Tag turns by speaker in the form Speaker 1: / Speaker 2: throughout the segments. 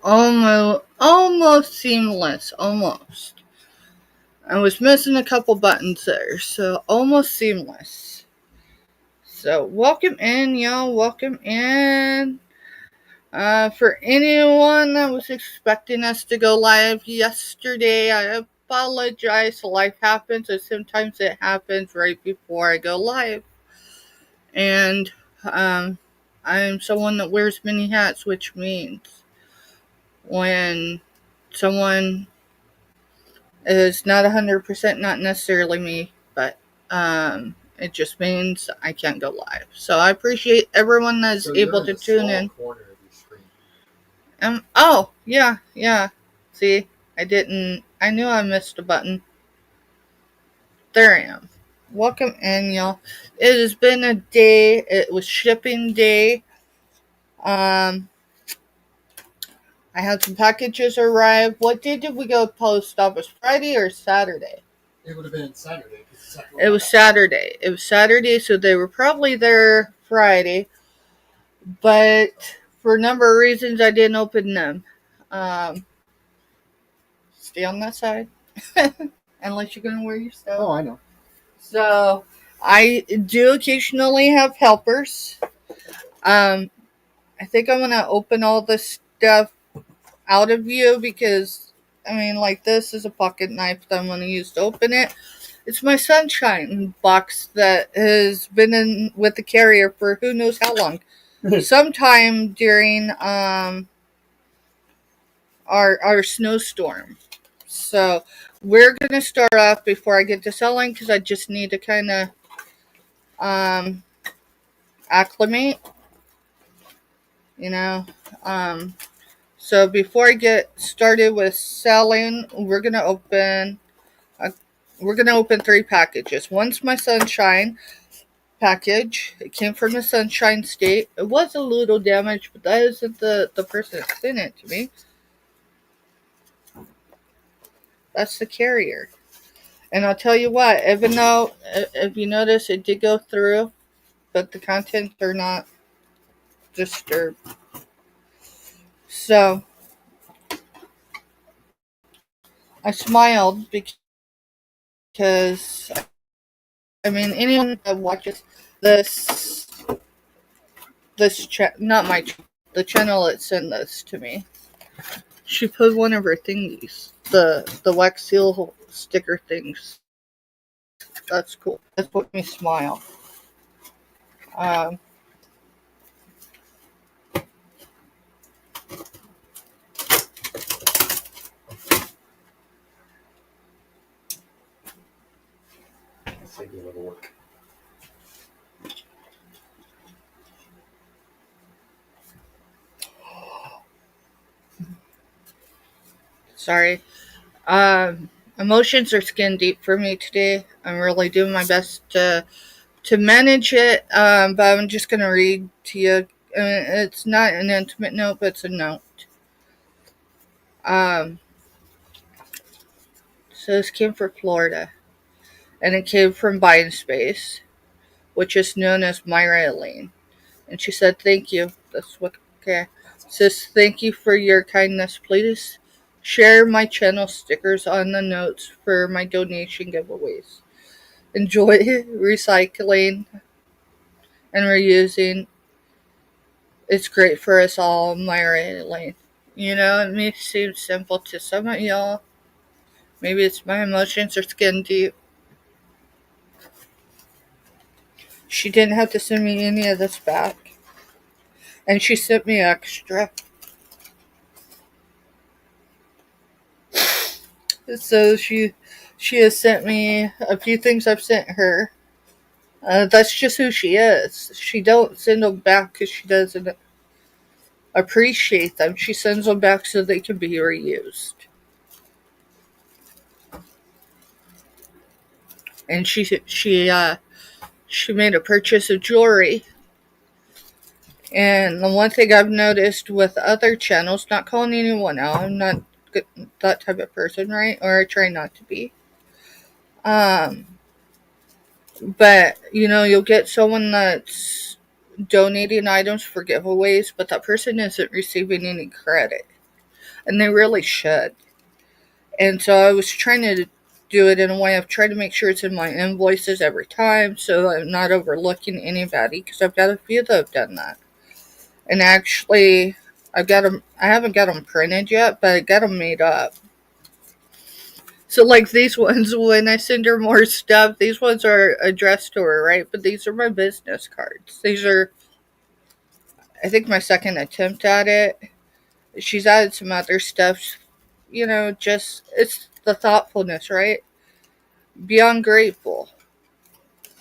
Speaker 1: almost seamless. Almost. I was missing a couple buttons there, so almost seamless. So welcome in, y'all. Welcome in. For anyone that was expecting us to go live yesterday, I apologize. Life happens, and sometimes it happens right before I go live. And I'm someone that wears many hats, which means when someone is not 100%, not necessarily me, but it just means I can't go live. So I appreciate everyone that's able to tune in.
Speaker 2: Corner of your screen.
Speaker 1: Oh, yeah. See, I knew I missed a button. There I am. Welcome in, y'all. It has been a day. It was shipping day. Um, I had some packages arrive. What day did we go post office? Friday or Saturday?
Speaker 2: It would have been Saturday.
Speaker 1: It was Saturday. It was Saturday, so they were probably there Friday. But for a number of reasons, I didn't open them. Stay on that side. Unless you're going to wear your stuff.
Speaker 2: Oh, I know.
Speaker 1: So I do occasionally have helpers. I think I'm going to open all this stuff out of view because, like this is a pocket knife that I'm going to use to open it. It's my sunshine box that has been in with the carrier for who knows how long. Sometime during our snowstorm. So we're gonna start off before I get to selling because I just need to kind of acclimate, you know. So before I get started with selling, we're gonna open 3 packages. One's my sunshine package. It came from the Sunshine State. It was a little damaged, but that isn't the person that sent it to me. That's the carrier. And I'll tell you what, even though, if you notice, it did go through, but the contents are not disturbed. So, I smiled because, anyone that watches this, not my, the channel that sent this to me, she put one of her thingies, the wax seal sticker things. That's cool. That put me smile. Um,
Speaker 2: Save you a little work.
Speaker 1: Sorry. Emotions are skin deep for me today. I'm really doing my best to manage it, but I'm just going to read to you. It's not an intimate note, but it's a note. So this came from Florida, and it came from Buying Space, which is known as Myra Elaine. And she said, "Thank you." That's what. Okay. Says, "Thank you for your kindness. Please share my channel stickers on the notes for my donation giveaways. Enjoy recycling and reusing. It's great for us all, Myra Elaine." It may seem simple to some of y'all. Maybe it's my emotions are skin deep. She didn't have to send me any of this back. And she sent me extra. So she has sent me a few things I've sent her. That's just who she is. She don't send them back because she doesn't appreciate them. She sends them back so they can be reused. And she made a purchase of jewelry. And the one thing I've noticed with other channels, not calling anyone out, I'm not that type of person, right? Or I try not to be. But you'll get someone that's donating items for giveaways, but that person isn't receiving any credit. and they really should. And so I was trying to do it in a way of trying to make sure it's in my invoices every time, so I'm not overlooking anybody, because I've got a few that have done that. And actually, I haven't got them printed yet, but I got them made up. So like these ones, when I send her more stuff, these ones are addressed to her, right? But these are my business cards. These are, I think, my second attempt at it. She's added some other stuff, just, it's the thoughtfulness, right? Beyond grateful.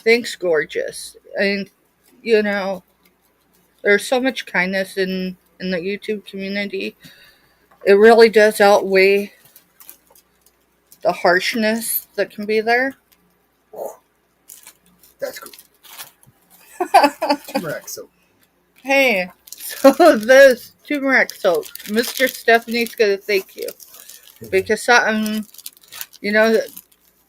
Speaker 1: Thanks, gorgeous. And, there's so much kindness in the YouTube community. It really does outweigh the harshness that can be there.
Speaker 2: That's cool. Turmeric soap.
Speaker 1: Hey, so this turmeric soap, Mr. Stephanie's gonna thank you. Because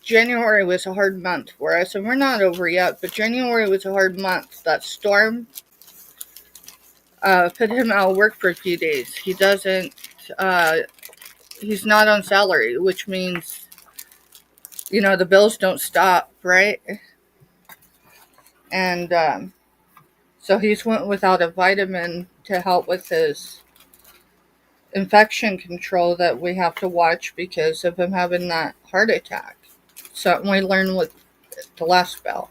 Speaker 1: January was a hard month for us, and we're not over yet, but January was a hard month. That storm put him out of work for a few days. He doesn't, he's not on salary, which means, the bills don't stop, right? And so he's went without a vitamin to help with his infection control that we have to watch because of him having that heart attack. Something we learned with the last bout.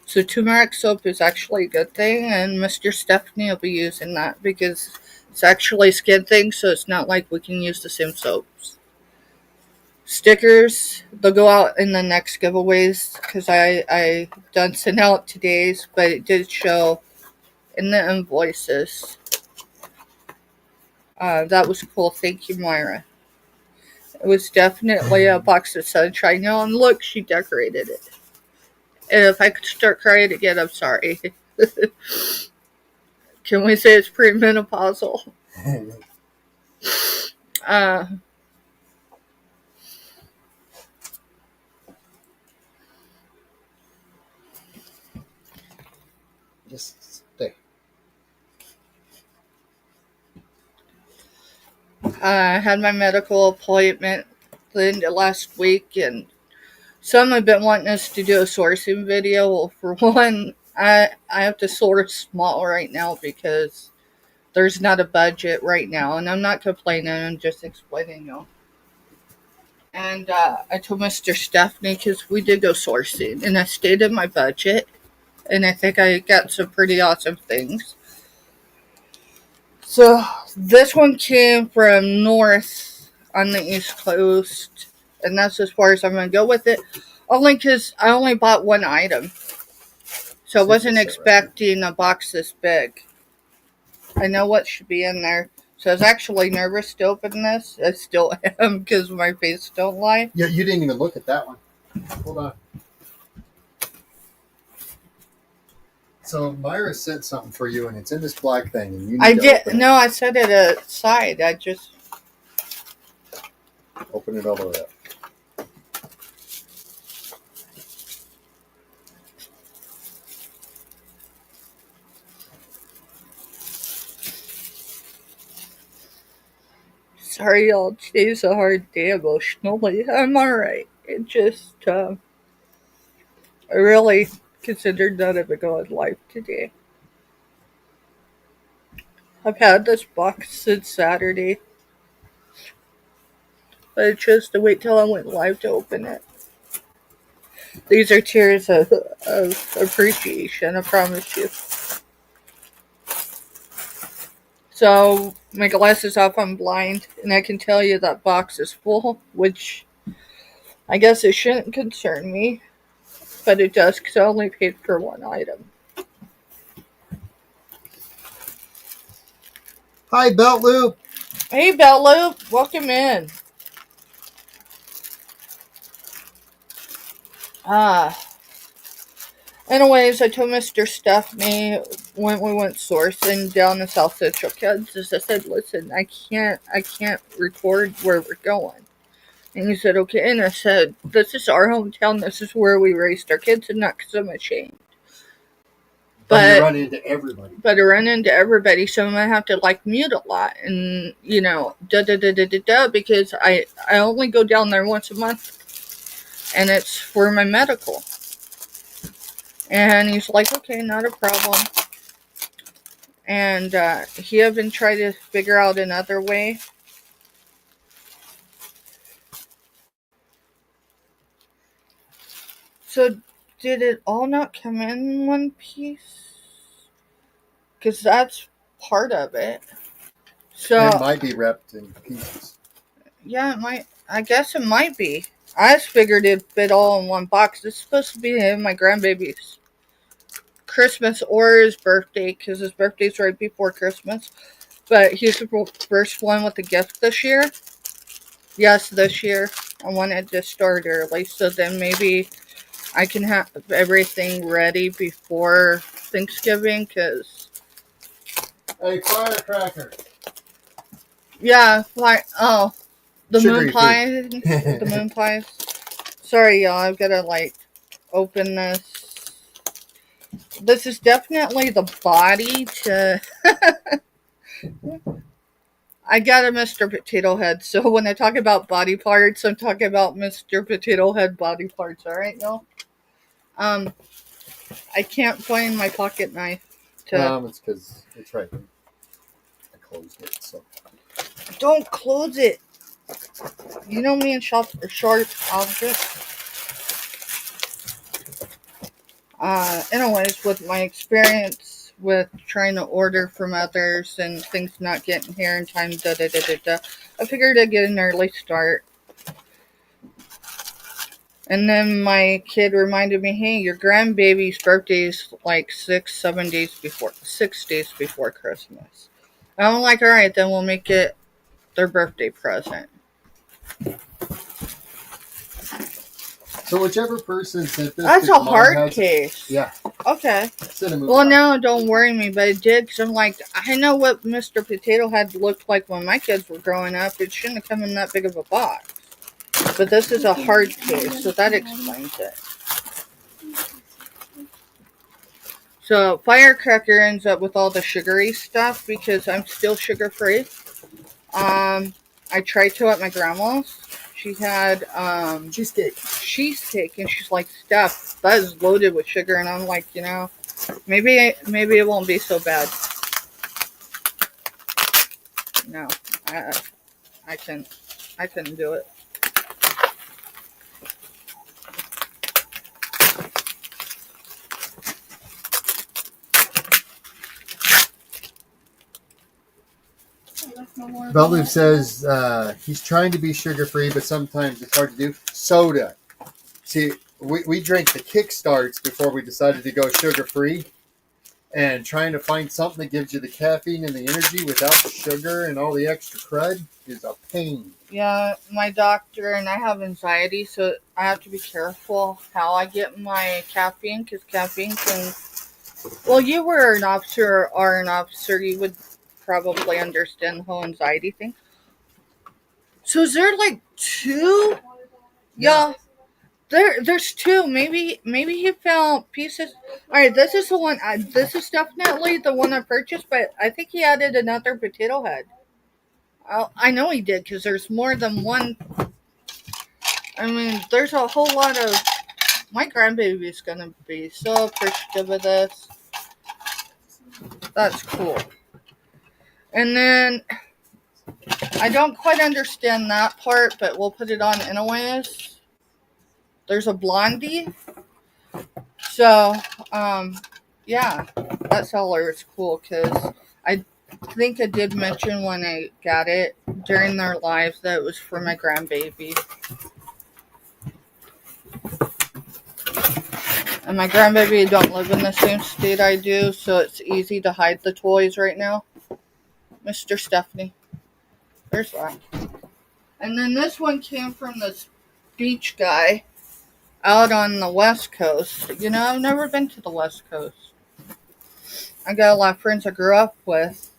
Speaker 1: So turmeric soap is actually a good thing, and Mr. Stephanie will be using that because it's actually a skin thing, so it's not like we can use the same soaps. Stickers, they'll go out in the next giveaways because I done sent out today's, but it did show in the invoices. That was cool. Thank you, Myra. It was definitely a box of sunshine. And look, she decorated it. And if I could start crying again, I'm sorry. Can we say it's premenopausal?
Speaker 2: Just stay.
Speaker 1: I had my medical appointment the end of last week, and some have been wanting us to do a sourcing video. Well, for one, I have to source small right now because there's not a budget right now, and I'm not complaining, I'm just explaining, And I told Mr. Stephanie, because we did go sourcing, and I stayed in my budget, and I think I got some pretty awesome things. So this one came from north on the East Coast, and that's as far as I'm going to go with it. Only because I only bought one item. So I wasn't expecting a box this big. I know what should be in there. So I was actually nervous to open this. I still am because my face don't lie.
Speaker 2: Yeah, you didn't even look at that one. Hold on. So Myra sent something for you, and it's in this black thing. And you need to open it.
Speaker 1: No, I set it aside. I just
Speaker 2: open it all the way up.
Speaker 1: Sorry, y'all. Today's a hard day emotionally. I'm alright. It just, I really considered not having a good life today. I've had this box since Saturday. But I chose to wait till I went live to open it. These are tears of appreciation, I promise you. So, my glasses off, I'm blind, and I can tell you that box is full, which I guess it shouldn't concern me, but it does because I only paid for one item.
Speaker 2: Hi, Belt Loop.
Speaker 1: Hey, Belt Loop, welcome in. Anyways, I told Mr. Stephanie when we went sourcing down in South Central Kansas, I said, listen, I can't record where we're going. And he said, okay. And I said, this is our hometown. This is where we raised our kids, and not because I'm ashamed.
Speaker 2: But you run into everybody.
Speaker 1: But I run into everybody, so I'm going to have to, like, mute a lot. And, you know, because I only go down there once a month. And it's for my medical. And he's like, okay, not a problem. And he even tried to figure out another way. So, did it all not come in one piece? Because that's part of it. So
Speaker 2: it might be wrapped in pieces.
Speaker 1: Yeah, it might. I guess it might be. I just figured it'd fit all in one box. This is supposed to be my grandbaby's Christmas or his birthday, because his birthday's right before Christmas. But he's the first one with a gift this year. Yes, this year. I wanted to start early, so then maybe I can have everything ready before Thanksgiving, because...
Speaker 2: Hey, firecracker!
Speaker 1: Yeah, the
Speaker 2: Sugary
Speaker 1: moon pie. The moon pies. Sorry, y'all. I've got to, like, open this. This is definitely the body to... I got a Mr. Potato Head, so when I talk about body parts, I'm talking about Mr. Potato Head body parts, alright, y'all? I can't find my pocket knife to...
Speaker 2: It's because it's right here. I closed it, so...
Speaker 1: Don't close it! You know me and sharp objects. Anyways, with my experience with trying to order from others and things not getting here in time, I figured I'd get an early start. And then my kid reminded me, hey, your grandbaby's birthday is like 6 days before Christmas. And I'm like, alright, then we'll make it their birthday present.
Speaker 2: So whichever person sent this...
Speaker 1: That's a hard case.
Speaker 2: Yeah.
Speaker 1: Okay. Well, no, don't worry me, but it did, because I'm like, I know what Mr. Potato Head looked like when my kids were growing up. It shouldn't have come in that big of a box. But this is a hard case, so that explains it. So, Firecracker ends up with all the sugary stuff, because I'm still sugar-free. I tried to at my grandma's. She had cheesecake, and she's like, Steph, that is loaded with sugar. And I'm like, you know, maybe it won't be so bad. No, I couldn't do it.
Speaker 2: Bellew says he's trying to be sugar-free, but sometimes it's hard to do. Soda. See, we drank the Kickstarts before we decided to go sugar-free. And trying to find something that gives you the caffeine and the energy without the sugar and all the extra crud is a pain.
Speaker 1: Yeah, my doctor, and I have anxiety, so I have to be careful how I get my caffeine, because caffeine can... Well, you were an officer, you would probably understand the whole anxiety thing. So is there like two? Yeah. There's two. Maybe he found pieces. Alright, this is the one. This is definitely the one I purchased, but I think he added another potato head. I know he did, because there's more than one. I mean, there's a whole lot of... My grandbaby's gonna be so appreciative of this. That's cool. And then, I don't quite understand that part, but we'll put it on anyways. There's a Blondie. So, yeah, that seller is cool, because I think I did mention when I got it during their lives that it was for my grandbaby. And my grandbaby don't live in the same state I do, so it's easy to hide the toys right now. Mr. Stephanie. There's that. And then this one came from this beach guy out on the West Coast. You know, I've never been to the West Coast. I got a lot of friends I grew up with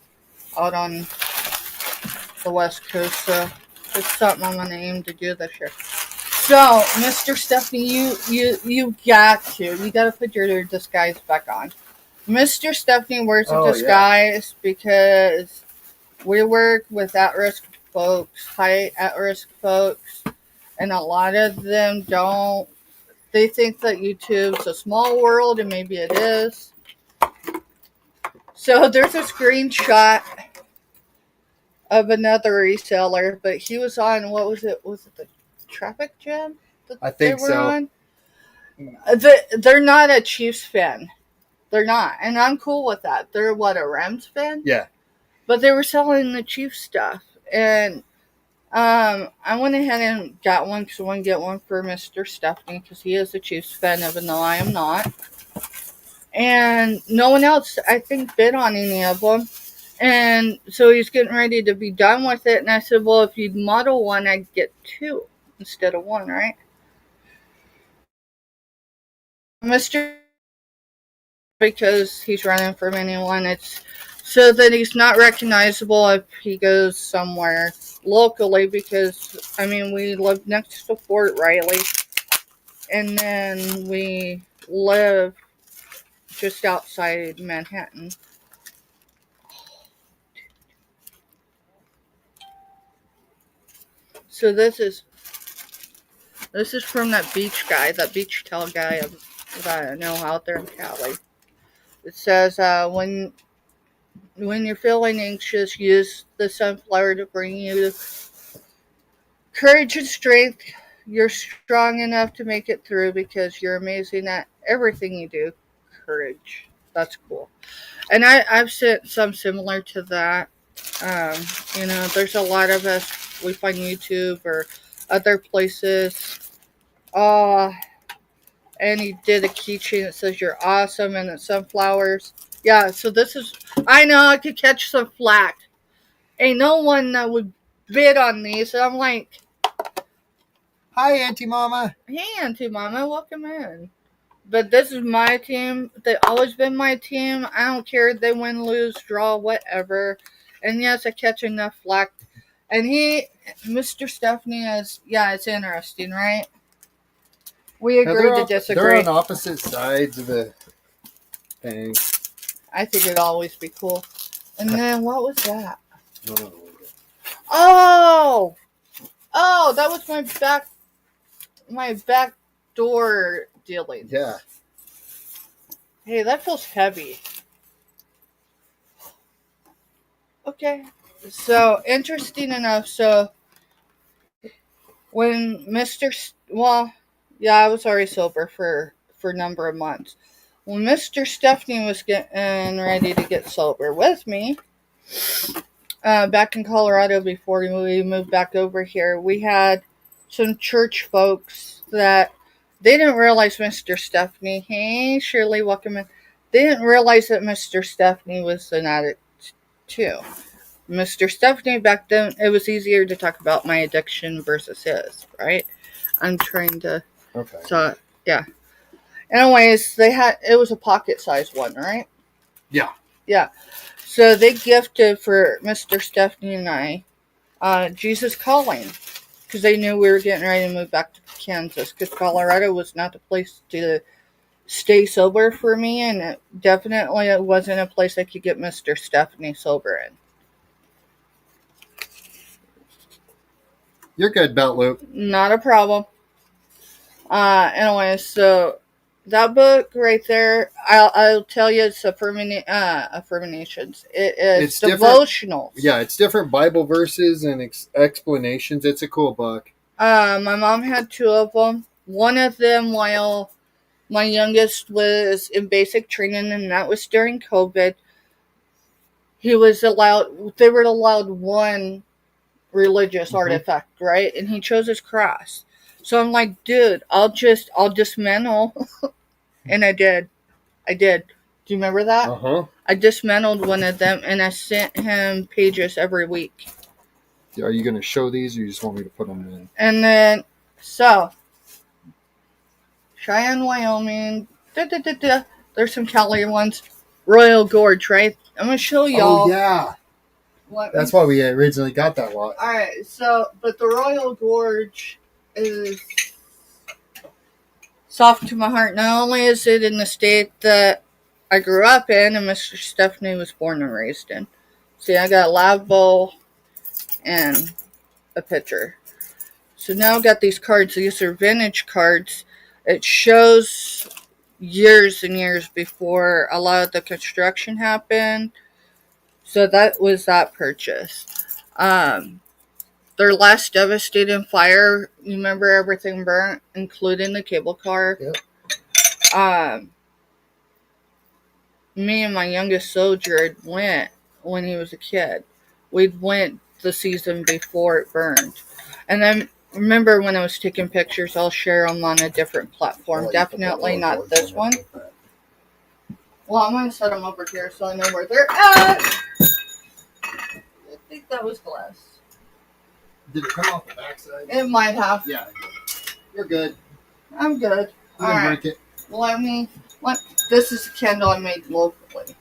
Speaker 1: out on the West Coast, so it's something I'm going to aim to do this year. So, Mr. Stephanie, you got to put your disguise back on. Mr. Stephanie wears a
Speaker 2: Oh, yeah.
Speaker 1: disguise because we work with at-risk folks, high at-risk folks, and a lot of them don't. They think that YouTube's a small world, and maybe it is. So there's a screenshot of another reseller, but he was on, what was it? Was it the Traffic Jam that
Speaker 2: I think
Speaker 1: they were
Speaker 2: so.
Speaker 1: on? They're not a Chiefs fan. They're not. And I'm cool with that. They're, what, a Rams fan?
Speaker 2: Yeah.
Speaker 1: But they were selling the Chiefs stuff. And I went ahead and got one because I want to get one for Mr. Stephanie because he is a Chiefs fan, even though I am not. And no one else, I think, bid on any of them. And so he's getting ready to be done with it. And I said, well, if you'd model one, I'd get two instead of one, right? Mr. Because he's running from anyone, it's so that he's not recognizable if he goes somewhere locally. Because, I mean, we live next to Fort Riley. And then we live just outside Manhattan. So this is from that beach guy, that beach towel guy that I know out there in Cali. It says, when you're feeling anxious, use the sunflower to bring you courage and strength. You're strong enough to make it through because you're amazing at everything you do. Courage. That's cool. And I've sent some similar to that. There's a lot of us, we find YouTube or other places. And he did a keychain that says you're awesome and it's sunflowers. Yeah, so this is, I know I could catch some flack. Ain't no one that would bid on these. And I'm like,
Speaker 2: Hi, Auntie Mama.
Speaker 1: hey, Auntie Mama, welcome in. But this is my team. They've always been my team. I don't care if they win, lose, draw, whatever. And yes, I catch enough flack. And Mr. Stephanie is, yeah, it's interesting, right? We agree to disagree.
Speaker 2: They're on opposite sides of the thing.
Speaker 1: I think it'd always be cool. And then what was that?
Speaker 2: No.
Speaker 1: Oh, that was my back door dealing.
Speaker 2: Yeah.
Speaker 1: Hey, that feels heavy. Okay. So, interesting enough, when I was already sober for a number of months. When Mr. Stephanie was getting ready to get sober with me, back in Colorado before we moved back over here, we had some church folks that they didn't realize Mr. Stephanie. Hey, Shirley, welcome in. They didn't realize that Mr. Stephanie was an addict too. Mr. Stephanie, back then, it was easier to talk about my addiction versus his, right? I'm trying to.
Speaker 2: Okay.
Speaker 1: So, yeah. Anyways, it was a pocket-sized one, right?
Speaker 2: Yeah.
Speaker 1: Yeah. So they gifted for Mr. Stephanie and I, Jesus Calling, because they knew we were getting ready to move back to Kansas, because Colorado was not the place to stay sober for me, and it wasn't a place I could get Mr. Stephanie sober in.
Speaker 2: You're good, Belt Loop.
Speaker 1: Not a problem. Anyway, so that book right there, I'll tell you, it's affirmations. It's devotionals.
Speaker 2: Yeah, it's different Bible verses and explanations. It's a cool book.
Speaker 1: My mom had two of them. One of them while my youngest was in basic training, and that was during COVID. They were allowed one religious artifact, right? And he chose his cross. So I'm like, dude, I'll dismantle. And I did. Do you remember that?
Speaker 2: Uh-huh.
Speaker 1: I dismantled one of them, and I sent him pages every week.
Speaker 2: Are you going to show these, or you just want me to put them in?
Speaker 1: And then, so, Cheyenne, Wyoming, there's some Cali ones. Royal Gorge, right? I'm going to show y'all.
Speaker 2: Oh, yeah. That's why we originally got that lot.
Speaker 1: Alright, so, but the Royal Gorge is soft to my heart. Not only is it in the state that I grew up in and Mr. Stephanie was born and raised in. See, I got a lab bowl and a pitcher. So now I've got these cards. These are vintage cards. It shows years and years before a lot of the construction happened. So that was that purchase. Their last devastating fire, you remember everything burnt, including the cable car?
Speaker 2: Yep.
Speaker 1: Me and my youngest soldier had went when he was a kid. We'd went the season before it burned. And I remember when I was taking pictures, I'll share them on a different platform. Definitely not this one. Well, I'm going to set them over here so I know where they're at. I think that was glass.
Speaker 2: Did it come off the backside?
Speaker 1: It might have.
Speaker 2: Yeah. You're good.
Speaker 1: I'm good.
Speaker 2: You can break it.
Speaker 1: This is a candle I made locally.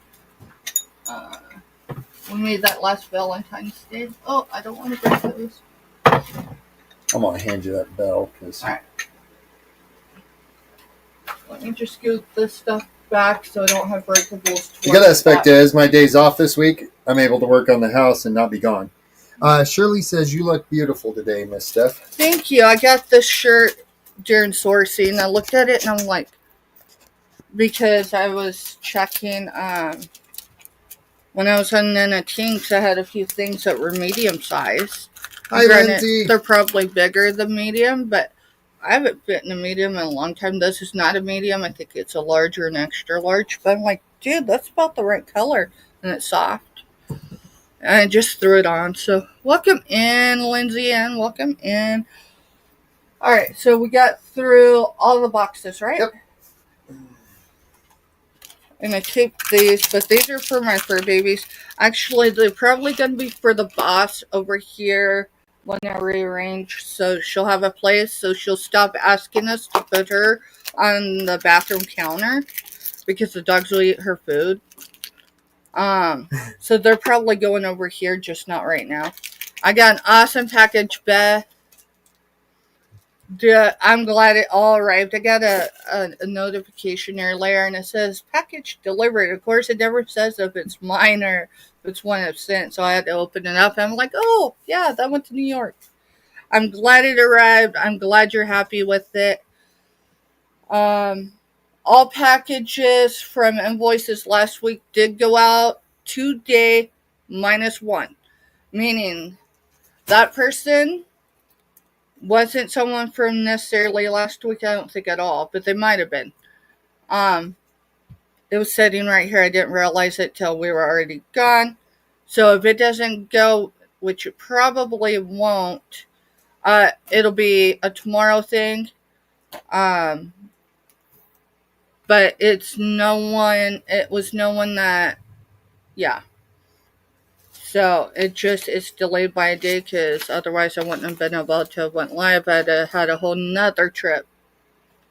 Speaker 1: We made that last Valentine's Day. Oh, I don't want to break those.
Speaker 2: I'm going to hand you that bell.
Speaker 1: Alright. Let me just scoot this stuff back so I don't have breakables.
Speaker 2: The good aspect is my day's off this week. I'm able to work on the house and not be gone. Shirley says you look beautiful today, Miss Steph.
Speaker 1: Thank you. I got this shirt during sourcing. I looked at it and I'm like, because I was checking when I was hunting in a Tinks, I had a few things that were medium size.
Speaker 2: Hi, Lindsay.
Speaker 1: They're probably bigger than medium, but I haven't fit in a medium in a long time. This is not a medium. I think it's a large or an extra large. But I'm like, dude, that's about the right color. And it's soft. And I just threw it on. So welcome in, Lindsay, and welcome in. All right, so we got through all the boxes, right?
Speaker 2: Yep.
Speaker 1: And I taped these, but these are for my fur babies. Actually, they're probably going to be for the boss over here when I rearrange. So she'll have a place, so she'll stop asking us to put her on the bathroom counter because the dogs will eat her food. So they're probably going over here, just not right now. I got an awesome package, Beth. I'm glad it all arrived. I got a notification earlier, and it says package delivered. Of course, it never says if it's mine or if it's one I've sent, so I had to open it up. And I'm like, oh, yeah, that went to New York. I'm glad it arrived. I'm glad you're happy with it. All packages from invoices last week did go out today -1, meaning that person wasn't someone from necessarily last week, I don't think at all, but they might have been. It was sitting right here. I didn't realize it till we were already gone. So if it doesn't go, which it probably won't, it'll be a tomorrow thing. But it was no one that, yeah. So it's delayed by a day because otherwise I wouldn't have been able to have went live. I'd have had a whole nother trip.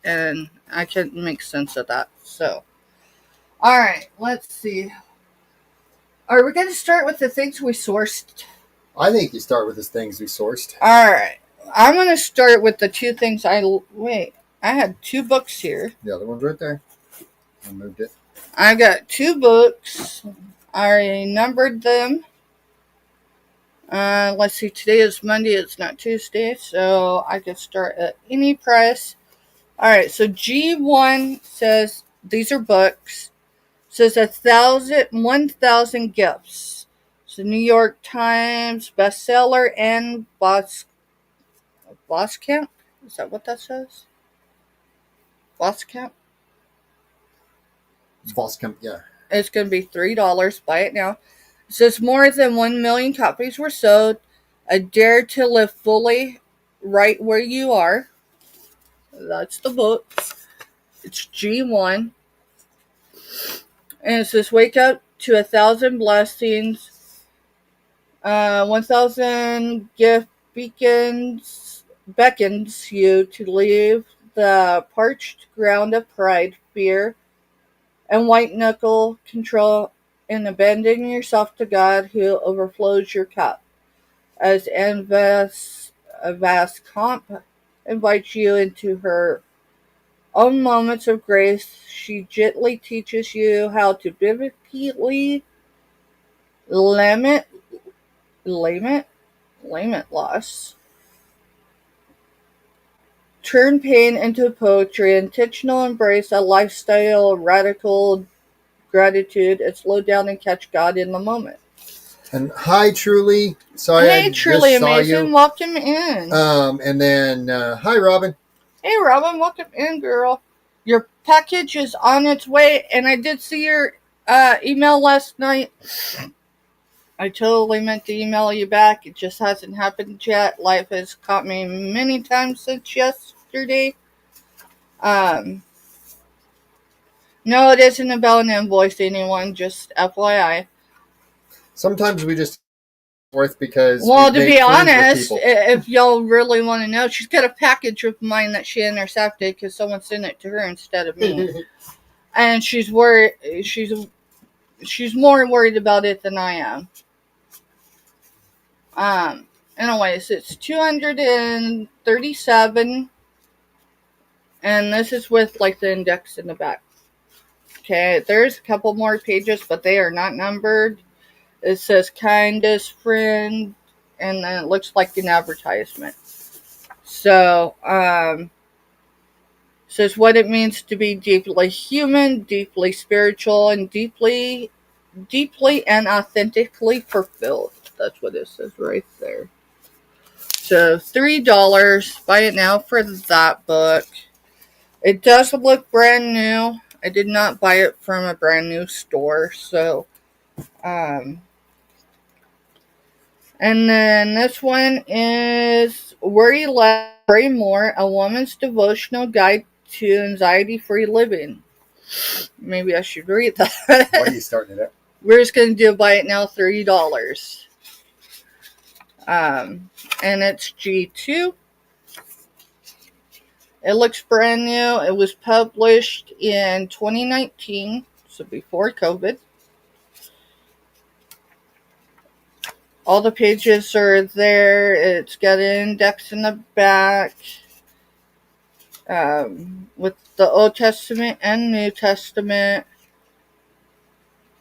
Speaker 1: And I couldn't make sense of that. So, alright, let's see. Are we going to start with the things we sourced?
Speaker 2: I think you start with the things we sourced.
Speaker 1: Alright, I'm going to start with the two things I had 2 books here.
Speaker 2: The other one's right there. I moved it.
Speaker 1: I got 2 books. I numbered them. Let's see, today is Monday, it's not Tuesday, so I can start at any price. Alright, so G1 says, these are books, says 1,000 gifts. It's a New York Times bestseller and Boscamp? Is that what that says? Boscamp?
Speaker 2: Boscamp, yeah.
Speaker 1: It's going to be $3. Buy it now. It says more than 1 million copies were sold. A dare to live fully right where you are. That's the book. It's G1. And it says wake up to 1,000 blessings. 1,000 gift beckons you to leave the parched ground of pride, fear, and white knuckle control and abandon yourself to God who overflows your cup. As Vascomp invites you into her own moments of grace, she gently teaches you how to biblically limit, limit, limit loss. Turn pain into poetry, intentional embrace a lifestyle, radical gratitude, and slow down and catch God in the moment.
Speaker 2: And hi, Truly. Sorry, I
Speaker 1: Hey, truly
Speaker 2: just saw
Speaker 1: amazing.
Speaker 2: you.
Speaker 1: Welcome in.
Speaker 2: And then hi, Robin.
Speaker 1: Hey, Robin. Welcome in, girl. Your package is on its way, and I did see your email last night. I totally meant to email you back. It just hasn't happened yet. Life has caught me many times since yesterday. Um, no, it isn't about an invoice, anyone. Just FYI.
Speaker 2: Sometimes we just worth because
Speaker 1: Well,
Speaker 2: we
Speaker 1: to
Speaker 2: make
Speaker 1: be
Speaker 2: friends with
Speaker 1: honest,
Speaker 2: people.
Speaker 1: if y'all really want to know, she's got a package of mine that she intercepted because someone sent it to her instead of me, and she's worried. She's more worried about it than I am. Anyways, it's 237, and this is with like the index in the back. Okay, there's a couple more pages, but they are not numbered. It says kindest friend, and then it looks like an advertisement. So, says what it means to be deeply human, deeply spiritual, and deeply and authentically fulfilled. That's what it says right there. So $3. Buy it now for that book. It does look brand new. I did not buy it from a brand new store. So, and then this one is Worry Less, Pray More, a woman's devotional guide to anxiety-free living. Maybe I should read that.
Speaker 2: Why are you starting it up?
Speaker 1: We're just going to do buy it now, $3. And it's G2. It looks brand new. It was published in 2019, so before COVID. All the pages are there. It's got an index in the back with the Old Testament and New Testament.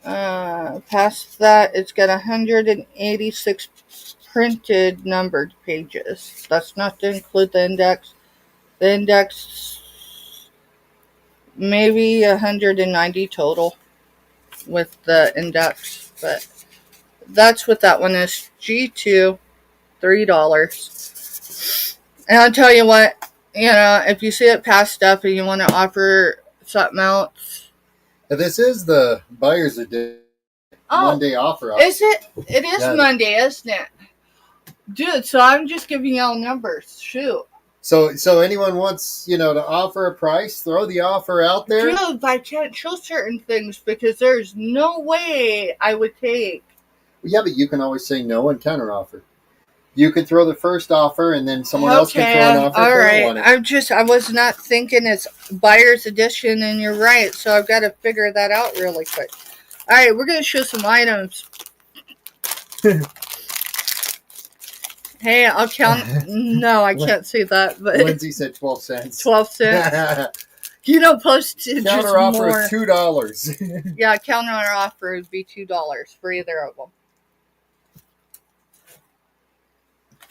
Speaker 1: Past that, it's got 186 printed numbered pages. That's not to include the index. The index, maybe 190 total with the index, but that's what that one is. G2, $3. And I'll tell you what, if you see it passed up and you want to offer something else.
Speaker 2: Now, this is the buyer's edition. Monday offer.
Speaker 1: Is it? It is Monday, isn't it? Dude, so I'm just giving y'all numbers. Shoot.
Speaker 2: So anyone wants, to offer a price, throw the offer out there.
Speaker 1: Dude, I can't show certain things because there's no way I would take.
Speaker 2: Yeah, but you can always say no and counteroffer. You could throw the first offer, and then someone else can throw an offer.
Speaker 1: All right. I was not thinking it's buyer's edition, and you're right. So I've got to figure that out really quick. All right, we're gonna show some items. Hey, I'll count. No, I can't see that. But
Speaker 2: Lindsay said 12 cents.
Speaker 1: 12 cents. Postage
Speaker 2: counter offer is $2.
Speaker 1: Yeah, counter offer would be $2 for either of them.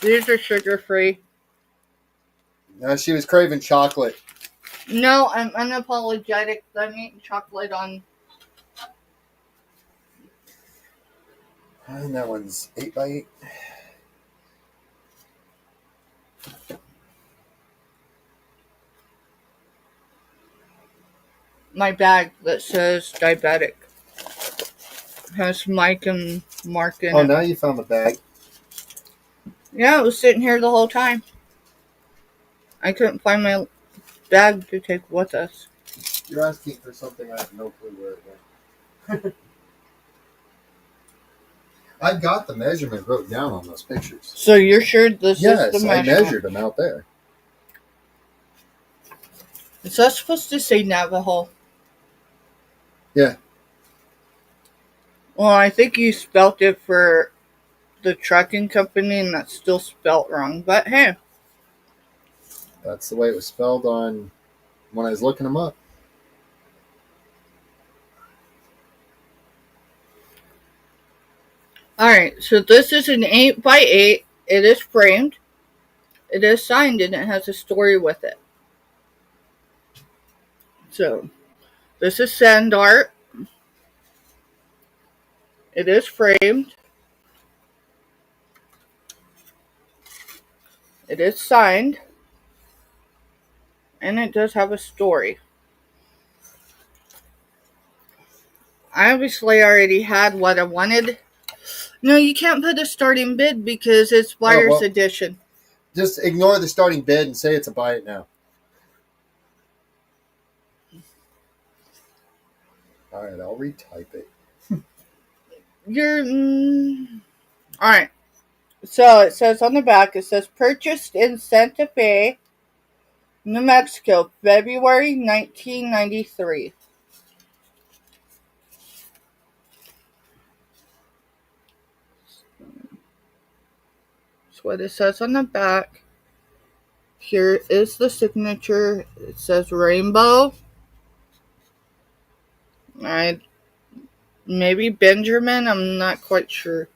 Speaker 1: These are sugar-free.
Speaker 2: No, she was craving chocolate.
Speaker 1: No, I'm unapologetic. I'm eating chocolate on.
Speaker 2: And that one's 8x8.
Speaker 1: My bag that says diabetic has Mike and Mark in it.
Speaker 2: Oh, now you found the bag.
Speaker 1: Yeah, it was sitting here the whole time. I couldn't find my bag to take with us.
Speaker 2: You're asking for something I have no clue where it went. I've got the measurement wrote down on those pictures.
Speaker 1: So you're sure this is the measurement?
Speaker 2: Yes, I measured them out there.
Speaker 1: Is that supposed to say Navajo?
Speaker 2: Yeah.
Speaker 1: Well, I think you spelt it for the trucking company, and that's still spelt wrong. But hey.
Speaker 2: That's the way it was spelled on when I was looking them up.
Speaker 1: Alright, so this is an 8x8. It is framed. It is signed and it has a story with it. So, this is sand art. It is framed. It is signed. And it does have a story. I obviously already had what I wanted. No, you can't put a starting bid because it's buyer's edition.
Speaker 2: Just ignore the starting bid and say it's a buy it now. All right, I'll retype it.
Speaker 1: Alright. So it says on the back, it says purchased in Santa Fe, New Mexico, February 1993. That's what it says on the back. Here is the signature. It says Rainbow. Maybe Benjamin. I'm not quite sure.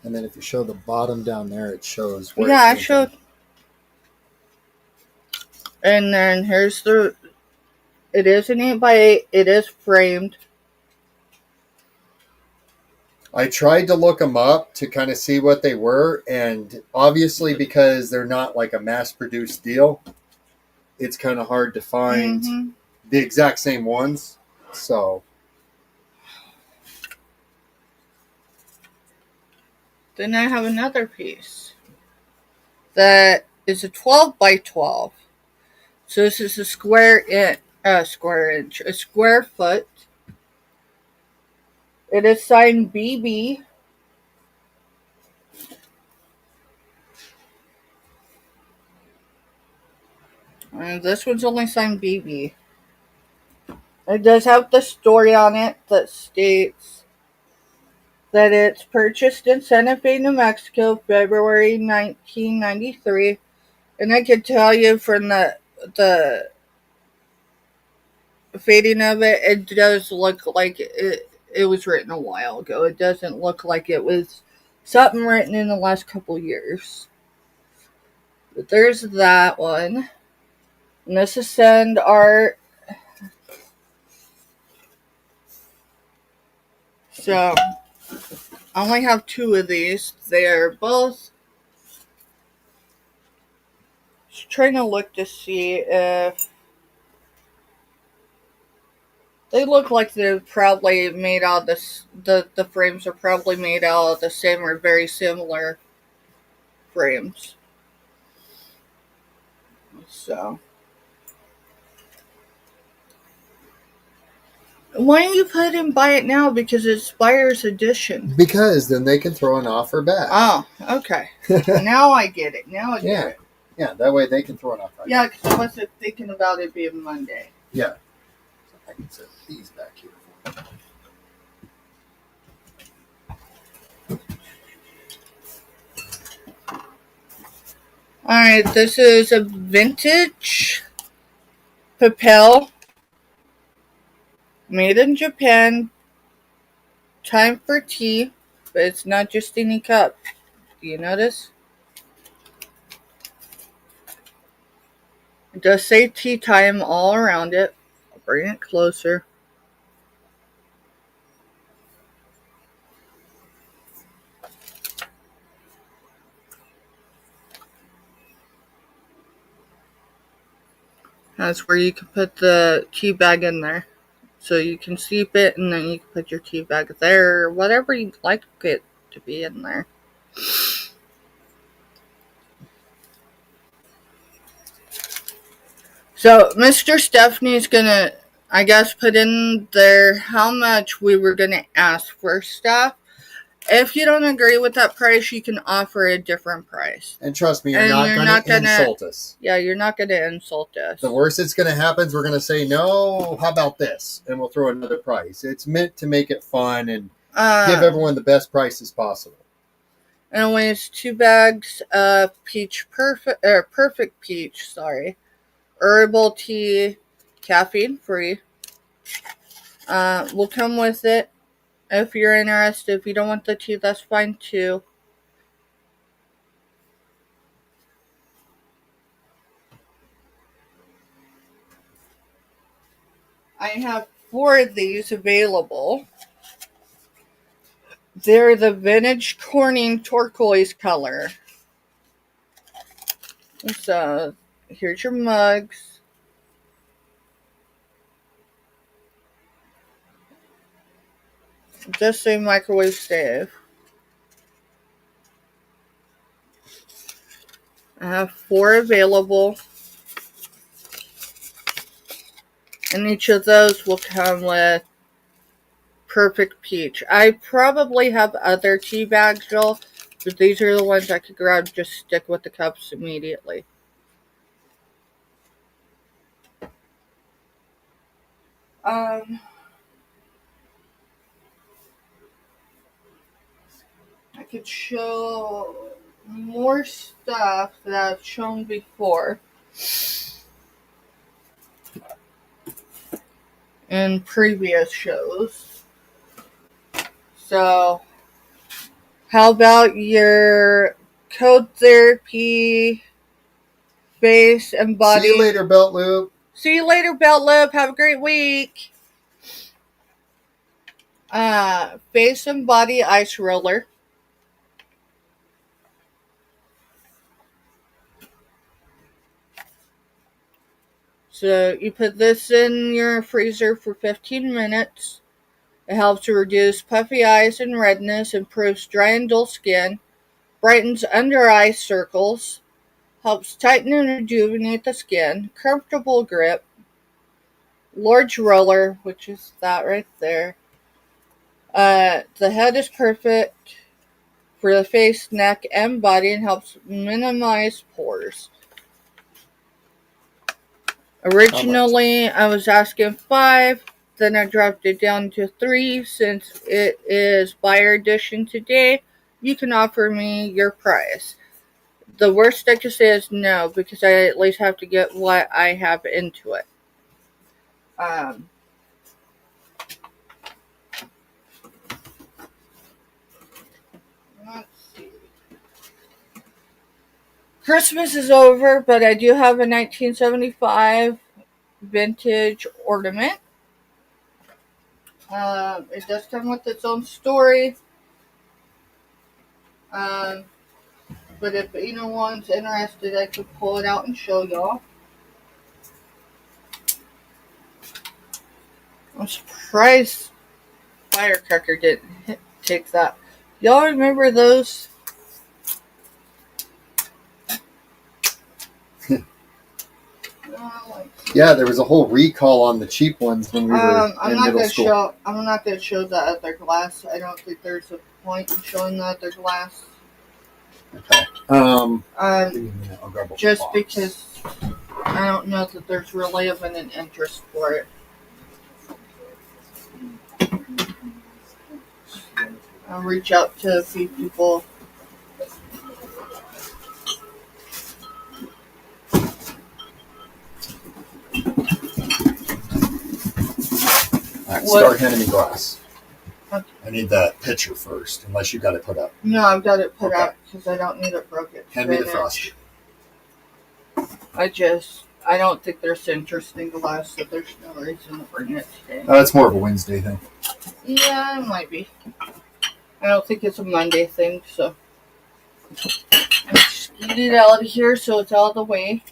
Speaker 2: And then if you show the bottom down there, it shows where.
Speaker 1: Yeah, I showed. And then here's the. It is an 8x8. It is framed.
Speaker 2: I tried to look them up to kind of see what they were, and obviously because they're not like a mass-produced deal, it's kind of hard to find the exact same ones. So
Speaker 1: then I have another piece that is a 12x12. So this is a square foot. It is signed BB. And this one's only signed BB. It does have the story on it that states that it's purchased in Santa Fe, New Mexico, February 1993. And I can tell you from the fading of it, it does look like it was written a while ago. It doesn't look like it was something written in the last couple years. But there's that one. And this is sand art. So, I only have 2 of these. They're both. Just trying to look to see if they look like they're probably made out of this. The frames are probably made out of the same or very similar frames. So, why don't you put in buy it now? Because it's buyer's edition.
Speaker 2: Because then they can throw an offer back.
Speaker 1: Oh, okay. Now I get it. Now I get it.
Speaker 2: Yeah, that way they can throw an offer.
Speaker 1: Yeah, because I wasn't thinking about it being Monday.
Speaker 2: Yeah. I can set these back here.
Speaker 1: Alright, this is a vintage Papel. Made in Japan. Time for tea. But it's not just any cup. Do you notice? It does say tea time all around it. I'll bring it closer. That's where you can put the tea bag in there. So you can steep it and then you can put your tea bag there or whatever you'd like it to be in there. So Mr. Stephanie's gonna, I guess, put in there how much we were gonna ask for stuff. If you don't agree with that price, you can offer a different price.
Speaker 2: And trust me, you're not going to insult us.
Speaker 1: Yeah, you're not going to insult us.
Speaker 2: The worst that's going to happen is we're going to say, no, how about this? And we'll throw another price. It's meant to make it fun and give everyone the best prices possible.
Speaker 1: Anyways, 2 bags of perfect peach, herbal tea, caffeine free. Will come with it if you're interested. If you don't want the tea, that's fine too. I have 4 of these available. They're the vintage Corning turquoise color. So, here's your mugs. Just say microwave safe. I have 4 available. And each of those will come with perfect peach. I probably have other tea bags, y'all, but these are the ones I could grab. Just stick with the cups immediately. I could show more stuff that I've shown before in previous shows. So, how about your code therapy, face and body?
Speaker 2: See you later, Belt Loop.
Speaker 1: See you later, Belt Loop. Have a great week. Face and body ice roller. So you put this in your freezer for 15 minutes. It helps to reduce puffy eyes and redness, improves dry and dull skin, brightens under eye circles, helps tighten and rejuvenate the skin, comfortable grip, large roller, which is that right there. The head is perfect for the face, neck, and body and helps minimize pores. Originally, I was asking 5, then I dropped it down to 3. Since it is buyer edition today, you can offer me your price. The worst I could say is no, because I at least have to get what I have into it. Let's see. Christmas is over, but I do have a 1975 vintage ornament. It does come with its own story. But if anyone's interested, I could pull it out and show y'all. I'm surprised Firecracker didn't take that. Y'all remember those?
Speaker 2: Yeah, there was a whole recall on the cheap ones when we were
Speaker 1: I'm
Speaker 2: in
Speaker 1: not
Speaker 2: middle
Speaker 1: gonna
Speaker 2: school.
Speaker 1: I'm not gonna show the other glass. I don't think there's a point in showing the other glass.
Speaker 2: Okay. Give me a minute. I'll grab a
Speaker 1: Just
Speaker 2: box.
Speaker 1: because I don't know that there's really even an interest for it. I'll reach out to a few people.
Speaker 2: Alright,
Speaker 1: What?
Speaker 2: start handing me glass.
Speaker 1: Okay.
Speaker 2: I need that pitcher first, unless you got it put up.
Speaker 1: No, I've got it put
Speaker 2: Okay.
Speaker 1: out because I don't need it broken.
Speaker 2: Hand me the frosty.
Speaker 1: I don't think there's interest in glass, so there's no reason to bring it today.
Speaker 2: That's more of a Wednesday thing.
Speaker 1: Yeah, it might be. I don't think it's a Monday thing, so let's get it out of here so it's out of the way.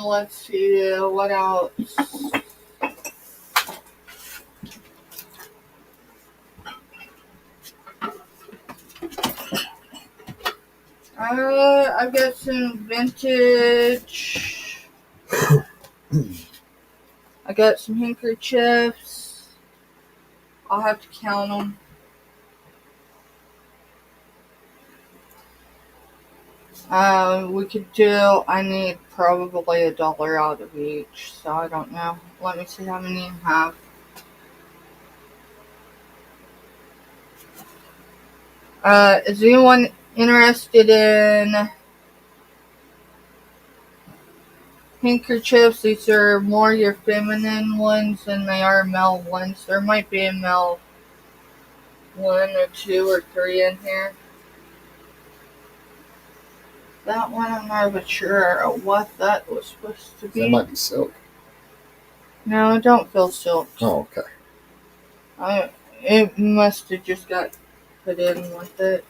Speaker 1: Let's see, what else? I've got some vintage. I got some handkerchiefs. I'll have to count them. We could do, I need probably $1 out of each, so I don't know. Let me see how many I have. Is anyone interested in handkerchiefs? These are more your feminine ones than they are male ones. There might be a male one or two or three in here. That one I'm not even sure what that was supposed to be.
Speaker 2: That might be silk.
Speaker 1: No, I don't feel silk.
Speaker 2: Oh, okay.
Speaker 1: It must have just got put in with it.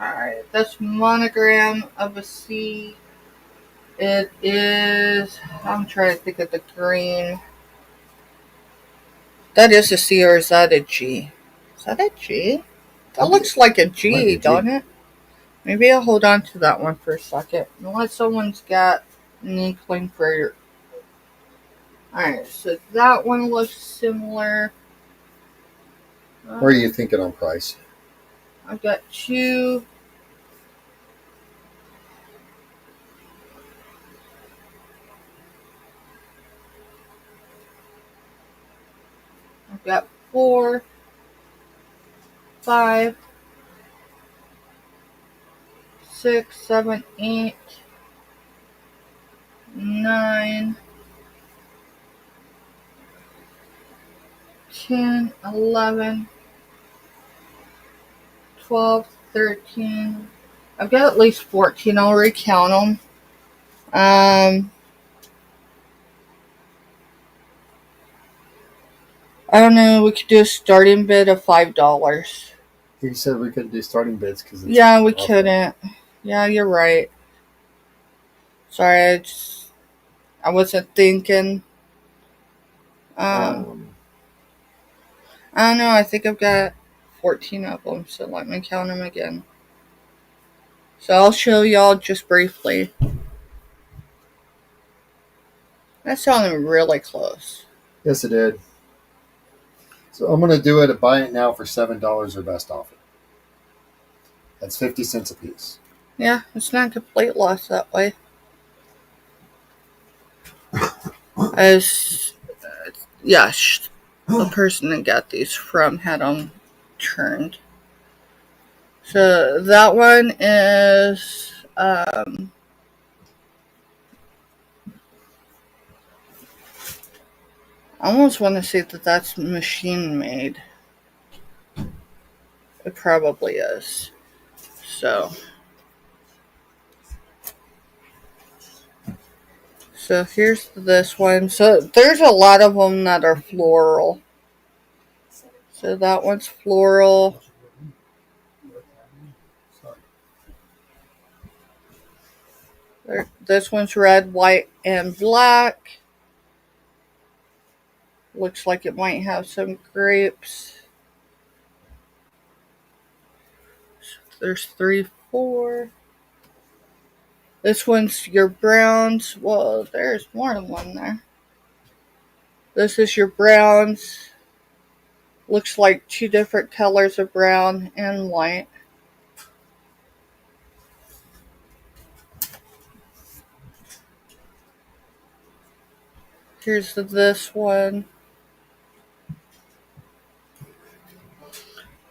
Speaker 1: Alright, that's monogram of a C. It is, I'm trying to think of the green. That is a C, or is that a G? Is that a G? That looks like a G, don't it? Maybe I'll hold on to that one for a second. Unless someone's got an inkling for... Alright, so that one looks similar.
Speaker 2: Where are you thinking on price?
Speaker 1: I've got two. I've got 4, 5, 6, 7, 8, 9, 10, 11, 12, 13. I've got at least 14. I'll recount them. I don't know. We could do a starting bid of $5.
Speaker 2: You said we couldn't do starting bids because
Speaker 1: yeah, we couldn't. Yeah, you're right. Sorry, I wasn't thinking. I don't know. I think I've got 14 of them, so let me count them again. So I'll show y'all just briefly. That sounded really close.
Speaker 2: Yes, it did. So I'm going to do it at buy it now for $7 or best offer. That's 50 cents a piece.
Speaker 1: Yeah, it's not a complete loss that way. As the person that got these from had them turned. So that one is I almost want to say that that's machine made. It probably is. So here's this one. So there's a lot of them that are floral. So that one's floral. This one's red, white, and black. Looks like it might have some grapes. There's 3, 4. This one's your browns. Whoa, there's more than one there. This is your browns. Looks like 2 different colors of brown and white. Here's this one.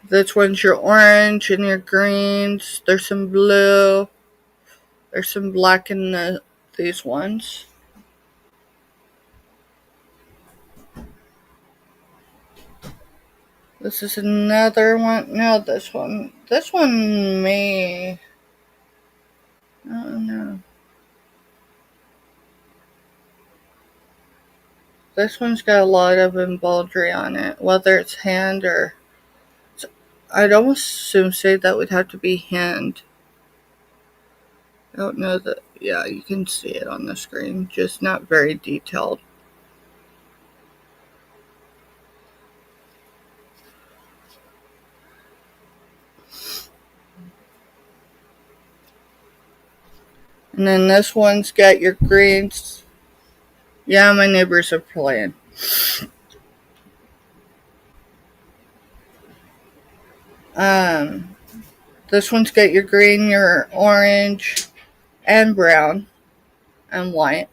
Speaker 1: This one's your orange and your greens. There's some blue. There's some black in these ones. This is another one. No, this one. This one may... I don't know. This one's got a lot of embroidery on it, whether it's hand or... I'd almost say that would have to be hand. I don't know that... Yeah, you can see it on the screen, just not very detailed. And then this one's got your greens. Yeah, my neighbors are playing. This one's got your green, your orange, and brown, and white.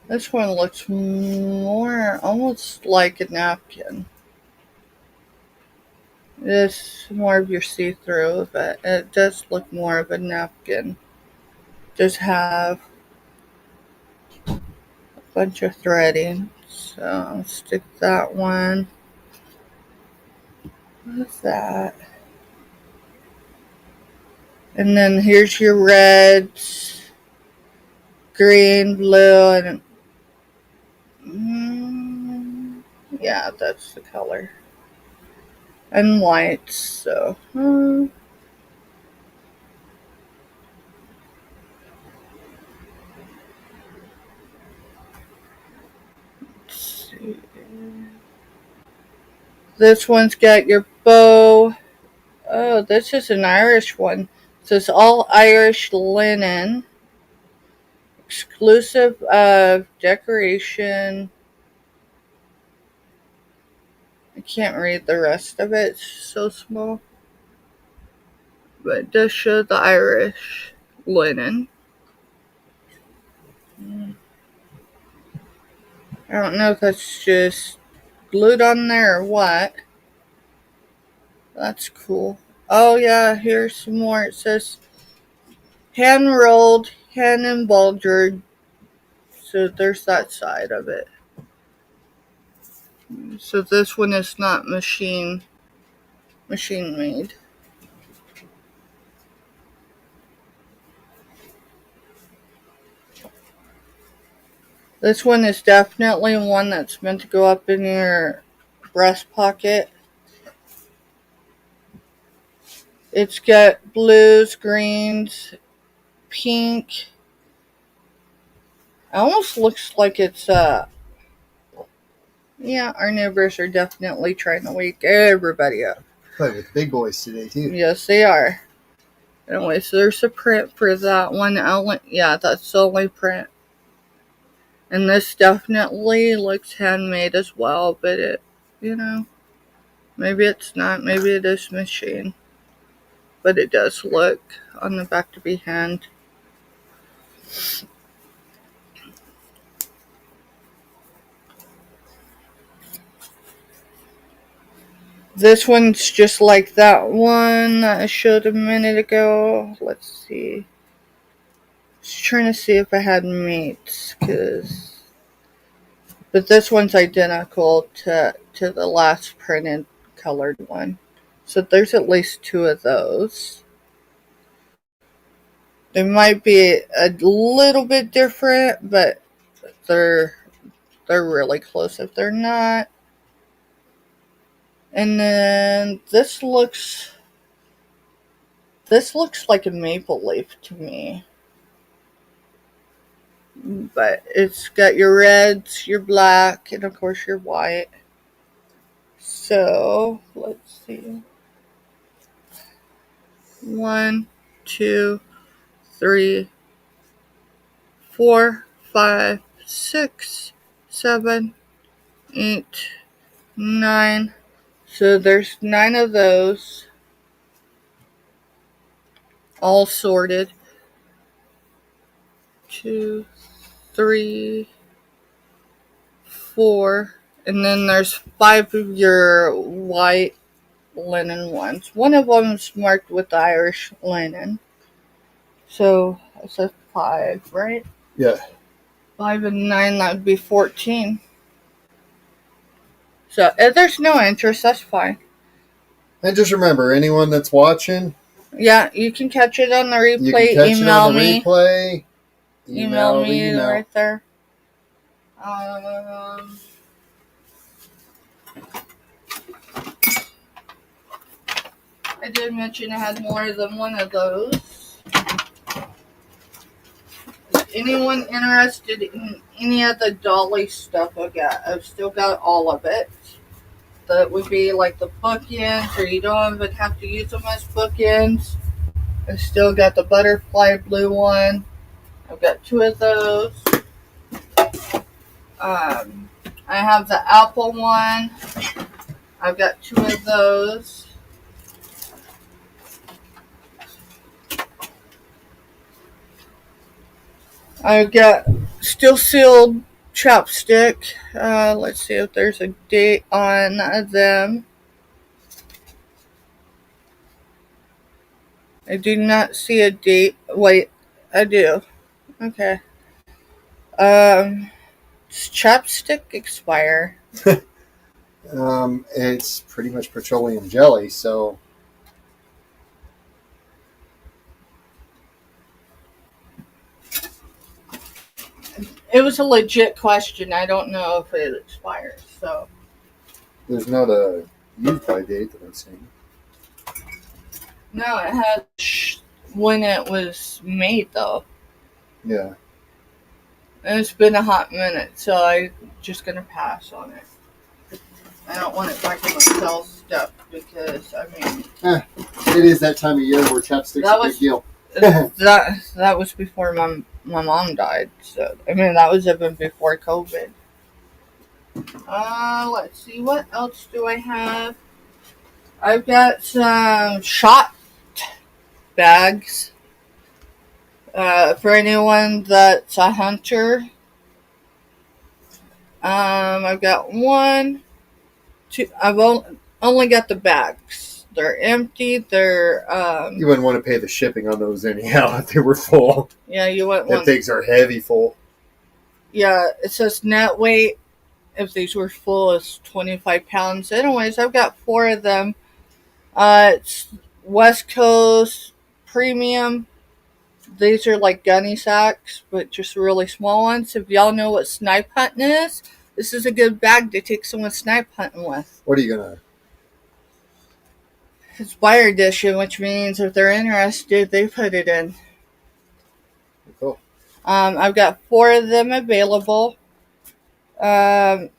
Speaker 1: This one looks more almost like a napkin. It's more of your see-through, but it does look more of a napkin. Does have a bunch of threading. So I'll stick that one. What's that? And then here's your reds, green, blue, and yeah, that's the color. And white. So let's see. This one's got your bow. Oh, this is an Irish one. It says all Irish linen, exclusive of decoration. I can't read the rest of it, it's so small. But it does show the Irish linen. I don't know if that's just glued on there or what. That's cool. Oh yeah, here's some more. It says hand rolled, hand embroidered. So there's that side of it. So this one is not machine made. This one is definitely one that's meant to go up in your breast pocket. It's got blues, greens, pink. It almost looks like it's yeah, our neighbors are definitely trying to wake everybody up.
Speaker 2: Play with big boys today too.
Speaker 1: Yes, they are. Anyway, so there's a print for that one. Yeah, that's the only print. And this definitely looks handmade as well, but it, maybe it's not. Maybe it is machine. But it does look on the back to be hand. This one's just like that one that I showed a minute ago. Let's see. Just trying to see if I had mates, but this one's identical to the last printed colored one. So there's at least two of those. They might be a little bit different, but they're really close if they're not. And then this looks like a maple leaf to me. But it's got your reds, your black, and of course your white. So, let's see. 1, 2, 3, 4, 5, 6, 7, 8, 9. So there's 9 of those. All sorted. 2, 3, 4. And then there's 5 of your white linen ones. One of them is marked with Irish linen. So it's a 5, right?
Speaker 2: Yeah.
Speaker 1: 5 and 9, that would be 14. So if there's no interest, that's fine.
Speaker 2: And just remember, anyone that's watching,
Speaker 1: yeah, you can catch it on the replay.
Speaker 2: You can catch it on the replay.
Speaker 1: Email me right there. I did mention I had more than one of those. Is anyone interested in any of the Dolly stuff I've still got all of it. That would be like the bookends, or you don't even have to use them as bookends. I still got the butterfly blue one. I've got 2 of those. I have the apple one. I've got 2 of those. I've got still sealed chapstick. Let's see if there's a date on them. I do not see a date. Wait, I do. Okay. Does chapstick expire?
Speaker 2: It's pretty much petroleum jelly, so
Speaker 1: It was a legit question. I don't know if it expires. So
Speaker 2: there's not a use-by date that I'm seeing.
Speaker 1: no, it had when it was made though.
Speaker 2: Yeah.
Speaker 1: And it's been a hot minute, so I'm just gonna pass on it. I don't want it back in the sell stuff because I mean
Speaker 2: It is that time of year where chapstick's a big deal.
Speaker 1: that was before my mom died. So I mean that was even before COVID. Let's see, what else do I have? I've got some shot bags. For anyone that's a hunter. I've got one, two. I've only got the bags. They're empty. They're
Speaker 2: You wouldn't want to pay the shipping on those anyhow if they were full.
Speaker 1: yeah. You wouldn't
Speaker 2: Them
Speaker 1: want.
Speaker 2: things are heavy full.
Speaker 1: Yeah, it says net weight. If these were full, is 25 pounds. Anyways, I've got 4 of them. It's West Coast Premium. These are like gunny sacks, but just really small ones. If y'all know what snipe hunting is, this is a good bag to take someone snipe hunting with.
Speaker 2: What are you gonna?
Speaker 1: It's buyer edition, which means if they're interested, they put it in.
Speaker 2: Cool.
Speaker 1: I've got 4 of them available. 2 of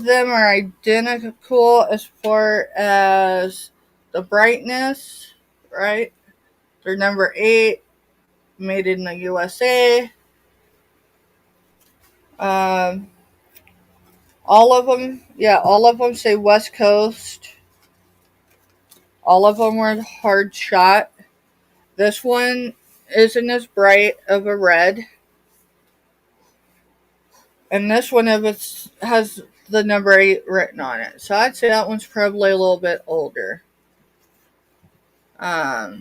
Speaker 1: them are identical as far as the brightness, right? They're number 8, made in the USA. All of them say West Coast. All of them were hard shot. This one isn't as bright of a red. And this one has the number 8 written on it. So I'd say that one's probably a little bit older. I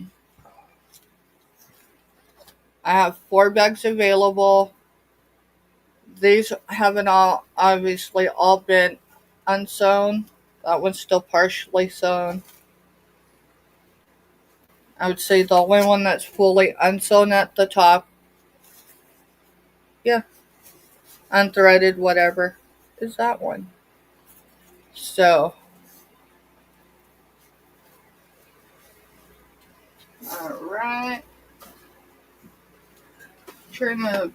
Speaker 1: have 4 bags available. These haven't obviously all been unsewn. That one's still partially sewn. I would say the only one that's fully unsewn at the top, yeah, unthreaded, whatever, is that one. So, alright. Trying to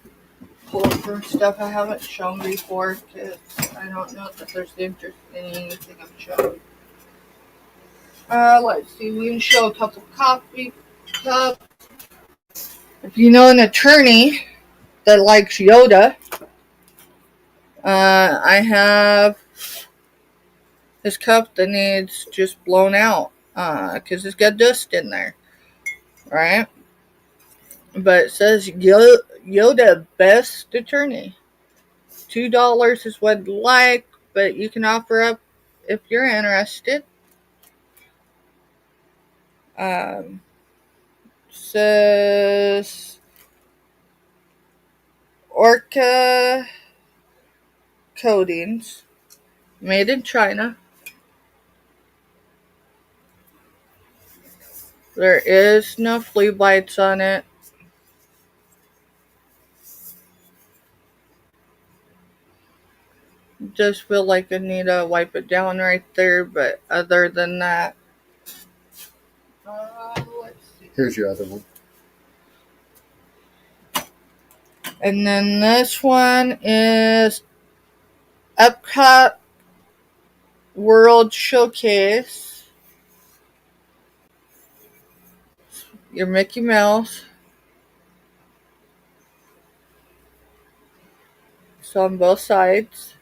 Speaker 1: pull through stuff I haven't shown before because I don't know that there's interest in anything I've shown. Let's see, we can show a couple coffee cups. If you know an attorney that likes Yoda, I have this cup that needs just blown out because it's got dust in there, right? But it says Yoda best attorney. $2 is what I'd like, but you can offer up if you're interested. Says Orca Coatings, made in China. There is no flea bites on it. Just feel like I need to wipe it down right there, but other than that, let's see.
Speaker 2: Here's your other one.
Speaker 1: And then this one is Epcot World Showcase. Your Mickey Mouse. So on both sides.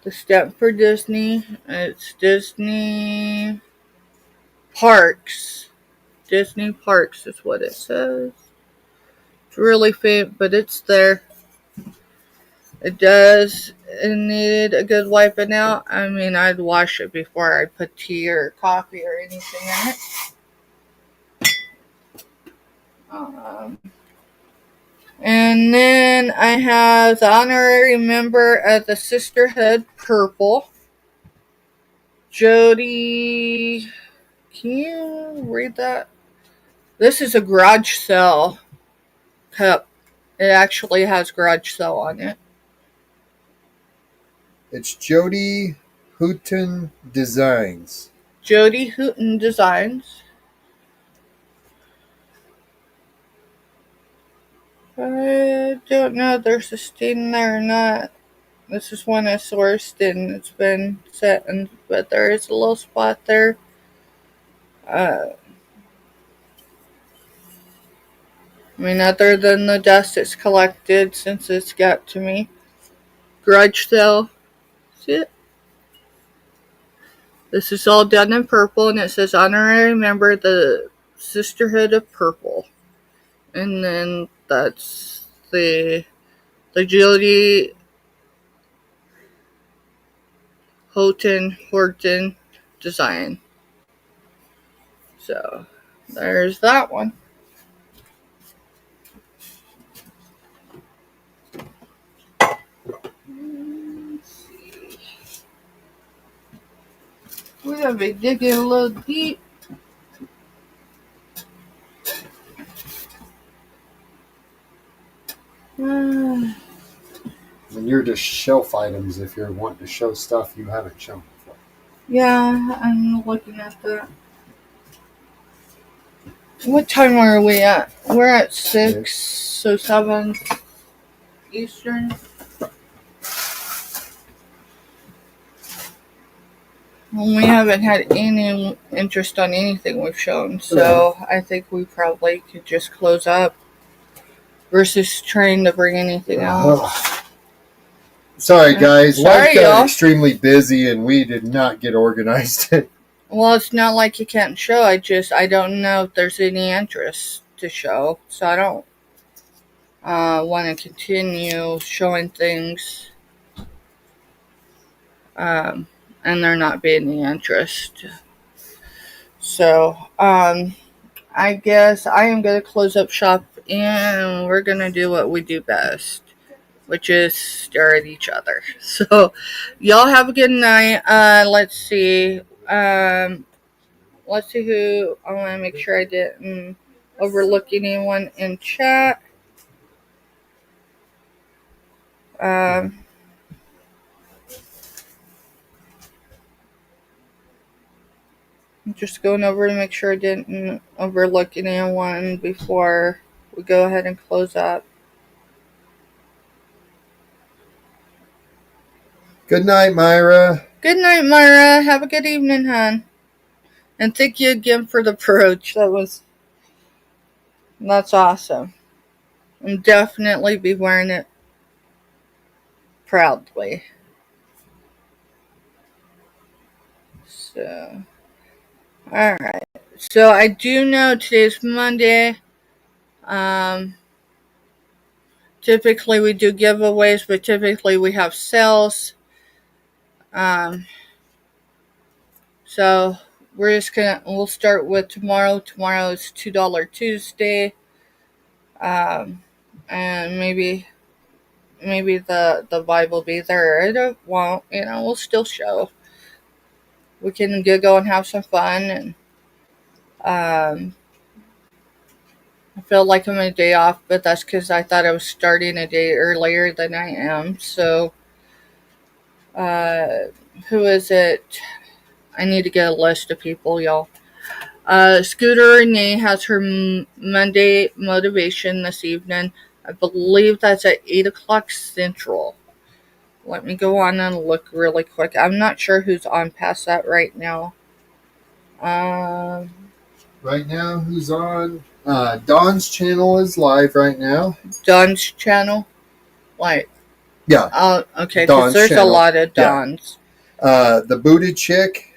Speaker 1: The stamp for Disney. It's Disney Parks. Disney Parks is what it says. It's really faint, but it's there. It does need a good wiping out. I mean, I'd wash it before I put tea or coffee or anything in it. And then I have the honorary member of the Sisterhood Purple, Jody. Can you read that? This is a garage sale cup. It actually has garage sale on it.
Speaker 2: It's Jody Houghton Designs.
Speaker 1: Jody Houghton Designs. I don't know if there's a stain there or not. This is one I sourced and it's been set, but there is a little spot there. I mean, other than the dust it's collected since it's got to me. Garage sale. See it? This is all done in purple and it says honorary member of the Sisterhood of Purple. And then that's the Jody Horton design. So there's that one. We're gonna be digging a little deep.
Speaker 2: And you're just shelf items if you're wanting to show stuff you haven't shown before.
Speaker 1: Yeah, I'm looking at that. What time are we at? We're at 6, so 7 Eastern. Well, we haven't had any interest on anything we've shown, so I think we probably could just close up versus trying to bring anything else.
Speaker 2: Sorry, guys.
Speaker 1: Sorry,
Speaker 2: Life got
Speaker 1: y'all.
Speaker 2: extremely busy and we did not get organized.
Speaker 1: Well, it's not like you can't show. I don't know if there's any interest to show, so I don't want to continue showing things, and there not being any interest. So, I guess I am going to close up shop and we're going to do what we do best, which is stare at each other. So, y'all have a good night. Let's see. Let's see who. I want to make sure I didn't overlook anyone in chat. I'm just going over to make sure I didn't overlook anyone before we go ahead and close up.
Speaker 2: Good night, Myra.
Speaker 1: Good night, Myra. Have a good evening, hon. And thank you again for the brooch. That's awesome. I'll definitely be wearing it proudly. So, alright. So I do know today's Monday. Typically we do giveaways, but typically we have sales. So we'll start with tomorrow. Tomorrow is $2 Tuesday. And maybe the vibe will be there. It won't, we'll still show. We can go and have some fun, and I feel like I'm a day off, but that's because I thought I was starting a day earlier than I am. So, who is it? I need to get a list of people, y'all. Scooter Renee has her Monday motivation this evening. I believe that's at 8 o'clock Central. Let me go on and look really quick. I'm not sure who's on past that right now.
Speaker 2: Right now, who's on? Dawn's channel is live right now.
Speaker 1: Dawn's channel? Like,
Speaker 2: yeah.
Speaker 1: Okay, because there's
Speaker 2: channel.
Speaker 1: A lot of Dawn's.
Speaker 2: Yeah. The booted chick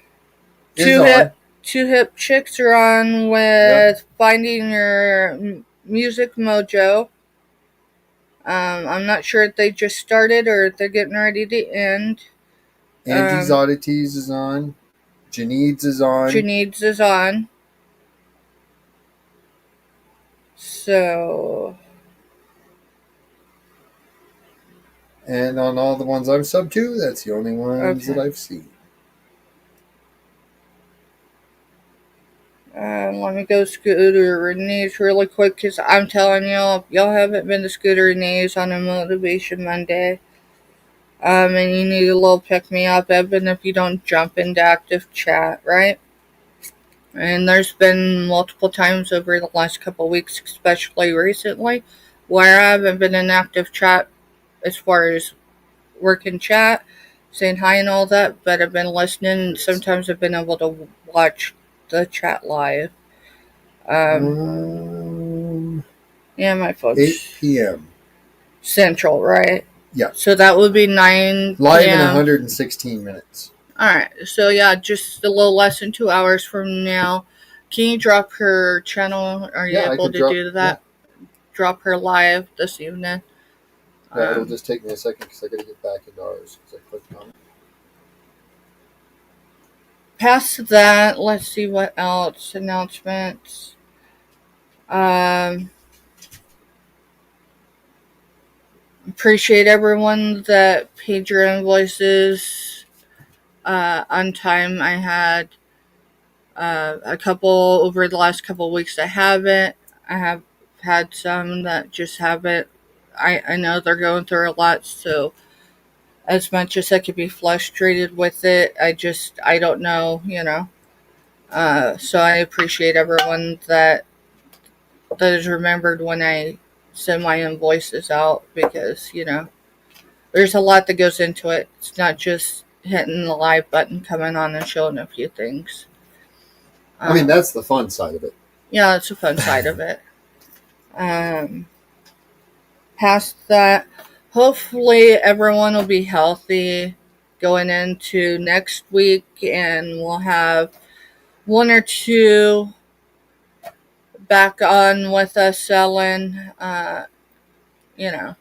Speaker 2: is on.
Speaker 1: Two Hip Chicks are on with Finding Your Music Mojo. I'm not sure if they just started or if they're getting ready to end.
Speaker 2: Angie's Oddities is on. Janeed's is on.
Speaker 1: Janeed's is on. So.
Speaker 2: And on all the ones I'm sub to, that's the only ones that I've seen.
Speaker 1: Let me go Scooter Renee's really quick, because I'm telling y'all, if y'all haven't been to Scooter Renee's on a Motivation Monday, and you need a little pick-me-up, even if you don't jump into active chat, right? And there's been multiple times over the last couple of weeks, especially recently, where I haven't been in active chat as far as working chat, saying hi and all that, but I've been listening. Sometimes I've been able to watch the chat live. Yeah, my folks.
Speaker 2: 8 p.m.
Speaker 1: Central, right?
Speaker 2: Yeah.
Speaker 1: So that would be 9
Speaker 2: live in 116 minutes.
Speaker 1: Alright, so yeah, just a little less than 2 hours from now. Can you drop her channel? Are you able to do that? Yeah. Drop her live this evening.
Speaker 2: Yeah, it'll just take me a second because I got to get back into ours because I clicked on it.
Speaker 1: Past that, let's see what else. Announcements. Appreciate everyone that paid your invoices on time. I had a couple over the last couple of weeks that haven't. I have had some that just haven't. I know they're going through a lot, so as much as I could be frustrated with it, I don't know, so I appreciate everyone that has remembered when I send my invoices out, because, there's a lot that goes into it. It's not just hitting the live button, coming on and showing a few things.
Speaker 2: I mean, that's the fun side of it.
Speaker 1: Yeah, that's the fun side of it. Past that, hopefully everyone will be healthy going into next week, and we'll have one or two back on with us selling. It's an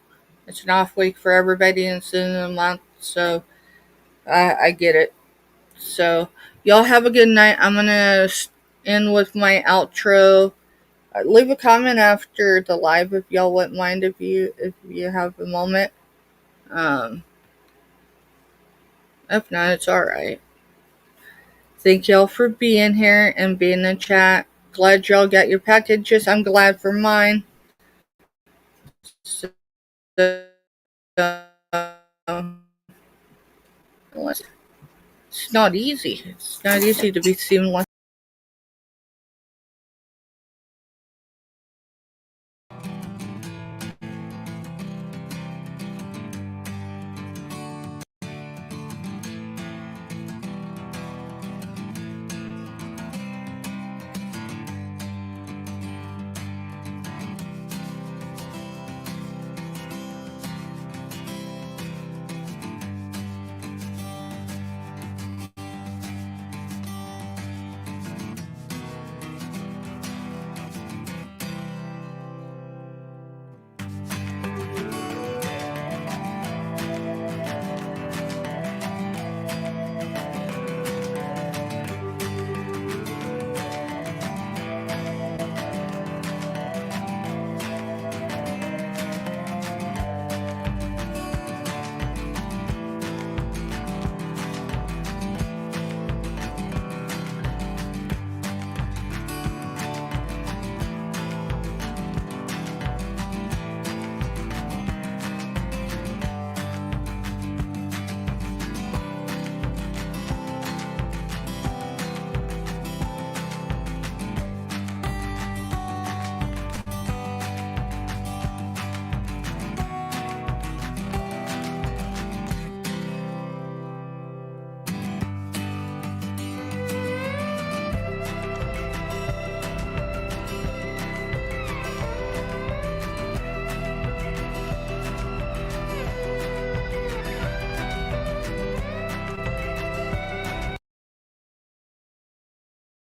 Speaker 1: off week for everybody, and it's in a month, so I get it. So y'all have a good night. I'm gonna end with my outro. Leave a comment after the live if y'all wouldn't mind, if you have a moment. If not, it's alright. Thank y'all for being here and being in the chat. Glad y'all got your packages. I'm glad for mine. So, it's not easy. It's not easy to be seamless.